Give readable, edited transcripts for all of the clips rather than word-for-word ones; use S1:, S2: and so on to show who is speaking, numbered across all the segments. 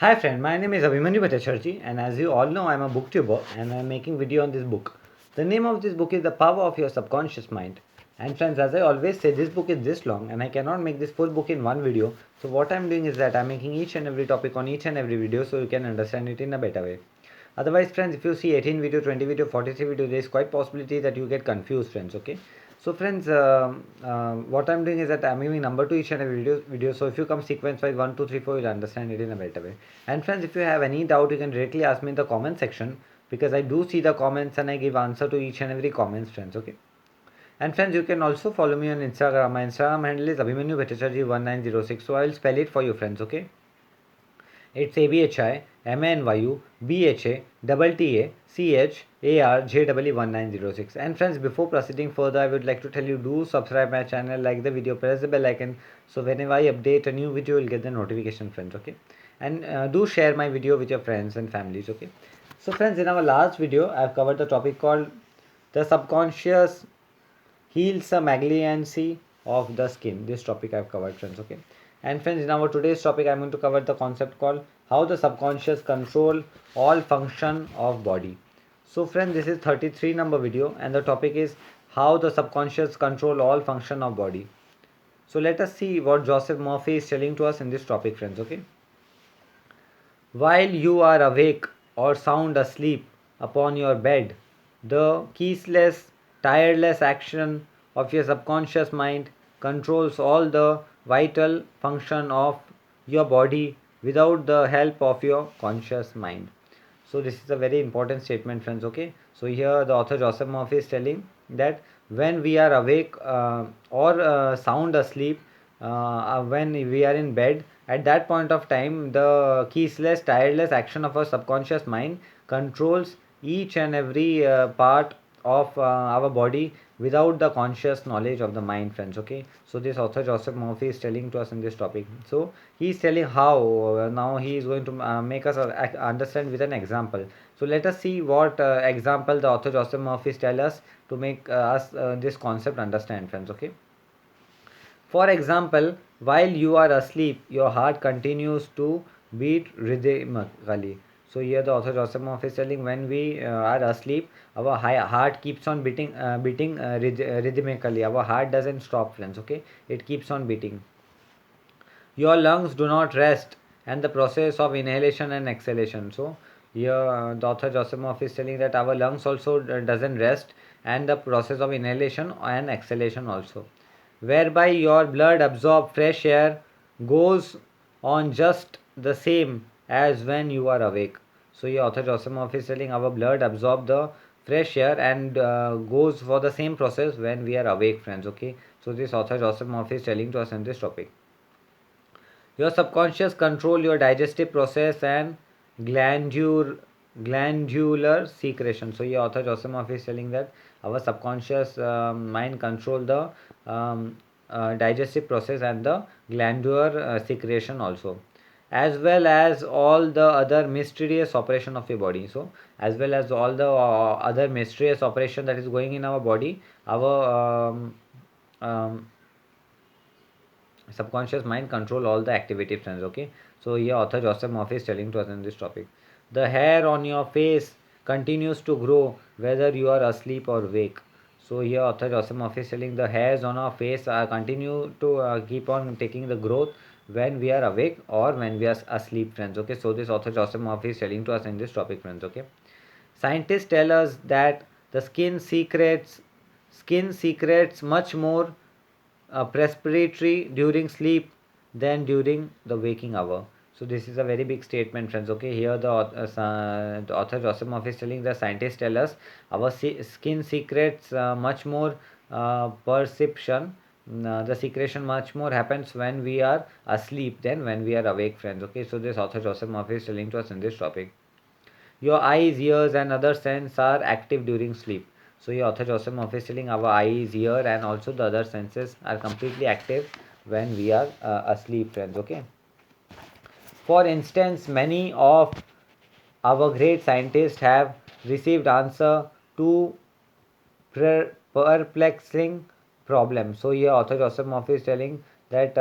S1: Hi friend, my name is Abhimanyu Bhattacharjee and as you all know I am a booktuber and I am making video on this book. The name of this book is The Power of Your Subconscious Mind. And friends, as I always say, this book is this long and I cannot make this full book in one video. So what I am doing is that I am making each and every topic on each and every video so you can understand it in a better way. Otherwise friends, if you see 18 video, 20 video, 43 video, there is quite possibility that you get confused friends, okay. So friends, what I'm doing is that I'm giving number to each and every video. So if you come sequence wise 1, 2, 3, 4, you'll understand it in a better way. And friends, if you have any doubt, you can directly ask me in the comment section because I do see the comments and I give answer to each and every comments, friends. Okay. And friends, you can also follow me on Instagram. My Instagram handle is Abhimanyu Bhattacharjee 1906. So I will spell it for you, friends. Okay. It's ABHIMANYU BHA TTACHARJAE 1906. And friends, before proceeding further, I would like to tell you, do subscribe my channel, like the video, press the bell icon, so whenever I update a new video, you'll get the notification, friends. Okay. And do share my video with your friends and families. Okay. So friends, in our last video, I've covered the topic called the subconscious heals a malignancy of the skin. This topic I've covered, friends. Okay. And friends, in our today's topic, I'm going to cover the concept called how the subconscious control all function of body. So friends, this is 33 number video and the topic is how the subconscious control all function of body. So let us see what Joseph Murphy is telling to us in this topic, friends. Okay. While you are awake or sound asleep upon your bed, the ceaseless, tireless action of your subconscious mind controls all the vital function of your body without the help of your conscious mind. So this is a very important statement, friends. Okay. So here the author Joseph Murphy is telling that when we are awake or sound asleep, when we are in bed, at that point of time, the ceaseless, tireless action of our subconscious mind controls each and every part of our body without the conscious knowledge of the mind, friends. Okay. So this author Joseph Murphy is telling to us in this topic. So he is telling how now he is going to make us understand with an example. So let us see what example the author Joseph Murphy tell us to make us this concept understand, friends. Okay. For example, while you are asleep, your heart continues to beat rhythmically. So here the author Joseph Murphy is telling when we are asleep, our heart keeps on beating rhythmically. Our heart doesn't stop, friends. Okay, it keeps on beating. Your lungs do not rest, and the process of inhalation and exhalation. So here the author Joseph Murphy is telling that our lungs also doesn't rest, and the process of inhalation and exhalation also, whereby your blood absorb fresh air goes on just the same as when you are awake. So here author Joseph Murphy is telling our blood absorb the fresh air and goes for the same process when we are awake, friends. Okay. So this author Joseph Murphy is telling to us in this topic. Your subconscious control your digestive process and glandular secretion. So your author Joseph Murphy is telling that our subconscious mind control the digestive process and the glandular secretion also, as well as all the other mysterious operation of your body. So as well as all the other mysterious operation that is going in our body, our subconscious mind control all the activity, friends. Okay. So here author Joseph Murphy is telling to us in this topic, the hair on your face continues to grow whether you are asleep or awake. So here author Joseph Murphy is telling the hairs on our face continue to keep on taking the growth when we are awake or when we are asleep, friends. Okay. So this author Joseph Murphy is telling to us in this topic, friends. Okay. Scientists tell us that the skin secretes much more respiratory during sleep than during the waking hour. So this is a very big statement, friends. Okay, here the author Joseph Murphy is telling the scientists tell us our skin secretes much more perception. The secretion much more happens when we are asleep than when we are awake, friends. Okay, so this author Joseph Murphy is telling to us in this topic. Your eyes, ears, and other senses are active during sleep. So, your author Joseph Murphy is telling our eyes, ear, and also the other senses are completely active when we are asleep, friends. Okay. For instance, many of our great scientists have received answer to perplexing problems. So here author Joseph Murphy is telling that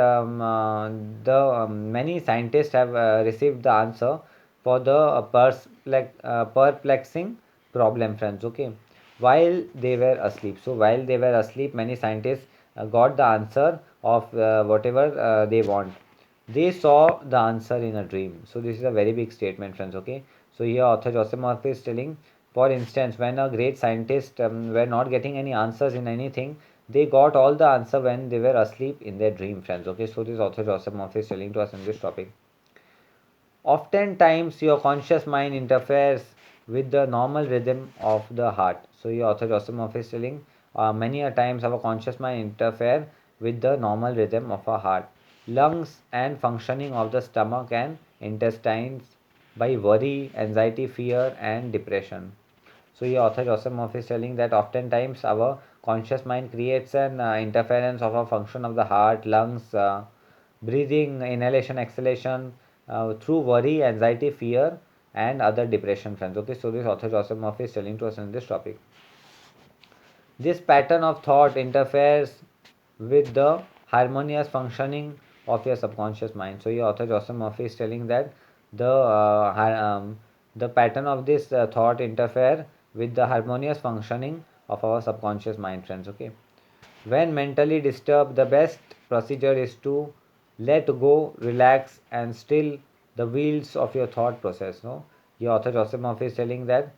S1: many scientists have received the answer for the perplexing problem, friends. Okay, while they were asleep. So while they were asleep, many scientists got the answer of whatever they want. They saw the answer in a dream. So this is a very big statement, friends. Okay, so here author Joseph Murphy is telling, for instance, when a great scientist were not getting any answers in anything, they got all the answer when they were asleep in their dream, friends. Okay, so this author Joseph Murphy is telling to us in this topic. Oftentimes, your conscious mind interferes with the normal rhythm of the heart. So, your author Joseph Murphy is telling, many a times our conscious mind interfere with the normal rhythm of our heart, lungs, and functioning of the stomach and intestines by worry, anxiety, fear, and depression. So, your author Joseph Murphy is telling that oftentimes our conscious mind creates an interference of a function of the heart, lungs, breathing, inhalation, exhalation, through worry, anxiety, fear, and other depression, friends. Okay, so this author Joseph Murphy is telling to us in this topic. This pattern of thought interferes with the harmonious functioning of your subconscious mind. So, your author Joseph Murphy is telling that the pattern of this thought interfere with the harmonious functioning of our subconscious mind, friends. Okay, when mentally disturbed, the best procedure is to let go, relax, and still the wheels of your thought process. No, your author Joseph Murphy is telling that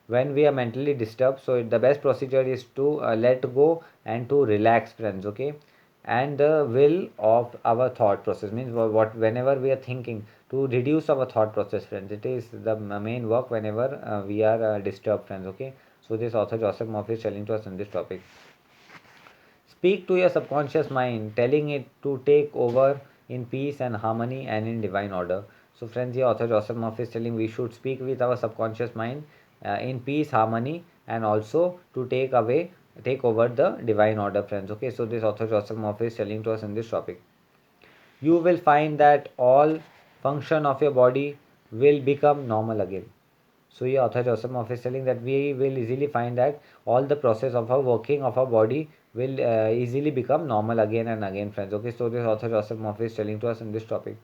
S1: when we are mentally disturbed, so the best procedure is to let go and to relax, friends. Okay, and the will of our thought process means what whenever we are thinking, to reduce our thought process, friends. It is the main work whenever we are disturbed, friends. Okay, so this author Joseph Murphy is telling to us in this topic. Speak to your subconscious mind, telling it to take over in peace and harmony and in divine order. So, friends, here author Joseph Murphy is telling we should speak with our subconscious mind in peace, harmony, and also to take over the divine order, friends. Okay, so this author Joseph Murphy is telling to us in this topic. You will find that all function of your body will become normal again. So here author Joseph Murphy is telling that we will easily find that all the process of our working of our body will easily become normal again and again, friends. Okay, so this author Joseph Murphy is telling to us in this topic.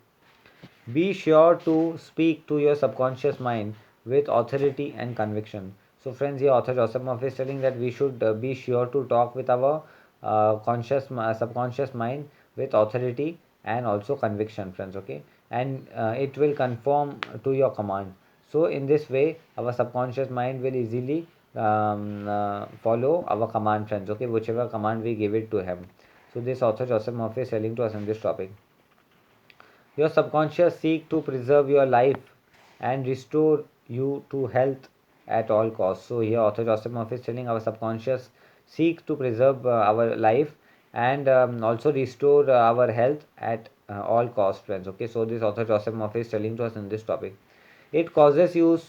S1: Be sure to speak to your subconscious mind with authority and conviction. So, friends, here author Joseph Murphy is telling that we should be sure to talk with our subconscious mind with authority and also conviction, friends. Okay, and it will conform to your command. So, in this way, our subconscious mind will easily follow our command, friends. Okay, whichever command we give it to him. So, this author Joseph Murphy is telling to us in this topic. Your subconscious seek to preserve your life and restore you to health at all costs. So here author Joseph Murphy is telling our subconscious seeks to preserve our life and also restore our health at all costs, friends. Okay, so this author Joseph Murphy is telling to us in this topic. It causes you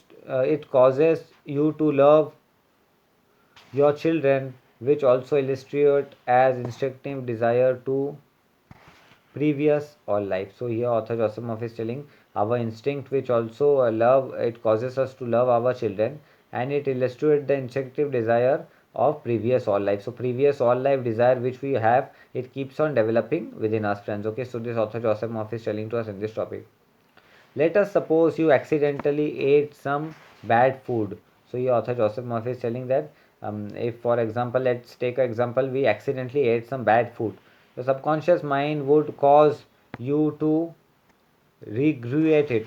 S1: to love your children, which also illustrate as instinctive desire to previous or life. So here author Joseph Murphy is telling our instinct which also love, it causes us to love our children, and it illustrates the instinctive desire of previous all life. So previous all life desire which we have, it keeps on developing within us, friends. Okay, so this author Joseph Murphy is telling to us in this topic. Let us suppose you accidentally ate some bad food. So your author Joseph Murphy is telling that if, for example, let's take an example, we accidentally ate some bad food. The subconscious mind would cause you to regurgitate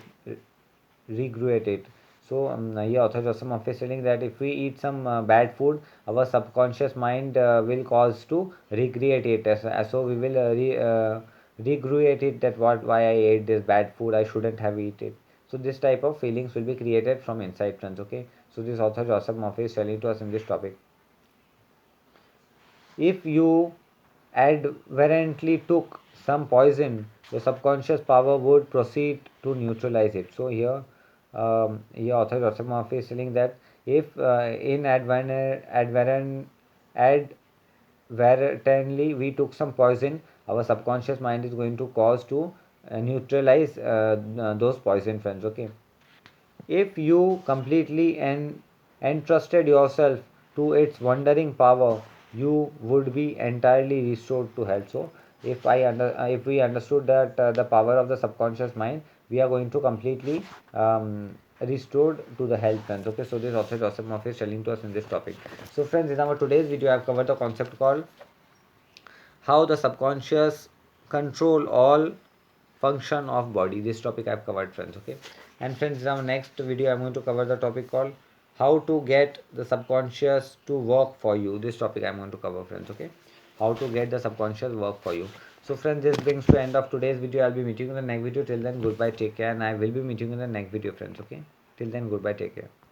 S1: it. So here author Joseph Murphy is telling that if we eat some bad food, our subconscious mind will cause to recreate it. So we will regurgitate it that why I ate this bad food, I shouldn't have eaten it. So this type of feelings will be created from inside, friends. Okay. So this author Joseph Murphy is telling to us in this topic. If you advertently took some poison, the subconscious power would proceed to neutralize it. So here author Joseph Murphy is telling that if advertently we took some poison, our subconscious mind is going to cause to neutralize those poison, friends. Okay, if you completely entrusted yourself to its wandering power, you would be entirely restored to health. So, if we understood that the power of the subconscious mind, we are going to completely restored to the health, friends. Okay, so this Offset Awesome is telling to us in this topic. So friends, in our today's video I have covered the concept called how the subconscious control all function of body. This topic I have covered, friends. Okay, and friends, in our next video I'm going to cover the topic called how to get the subconscious to work for you. This topic I'm going to cover, friends. Okay, how to get the subconscious work for you. So friends, this brings to end of today's video. I'll be meeting you in the next video. Till then, goodbye, take care, and I will be meeting you in the next video, friends. Okay, till then, goodbye, take care.